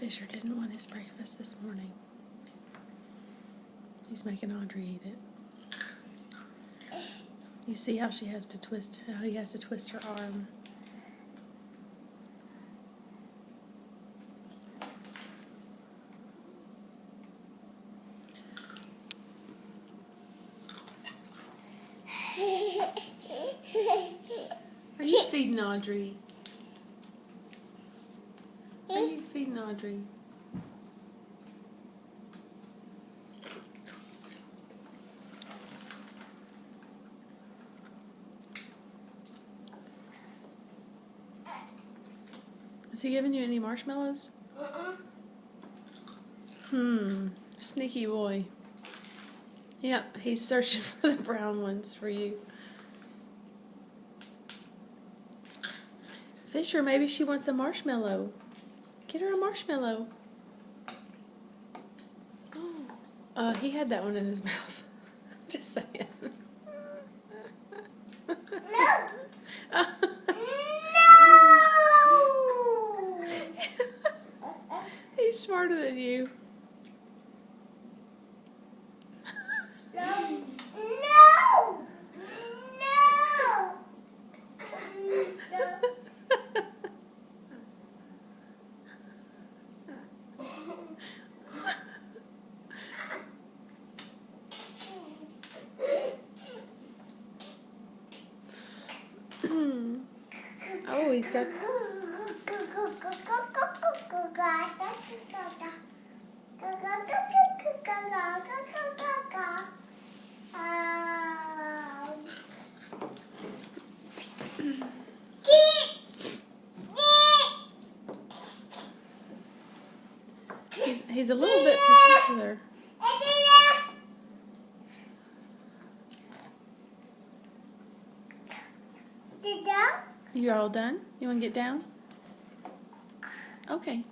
Fisher didn't want his breakfast this morning. He's making Audrey eat it. You see how he has to twist her arm. Are you feeding Audrey? Are you feeding Audrey? Is he giving you any marshmallows? Sneaky boy. Yep, he's searching for the brown ones for you. Fisher, maybe she wants a marshmallow. Get her a marshmallow. Oh, he had that one in his mouth. Just saying. No! He's smarter than you. No! Oh, he's got... He's a little bit particular. You're all done? You want to get down? Okay.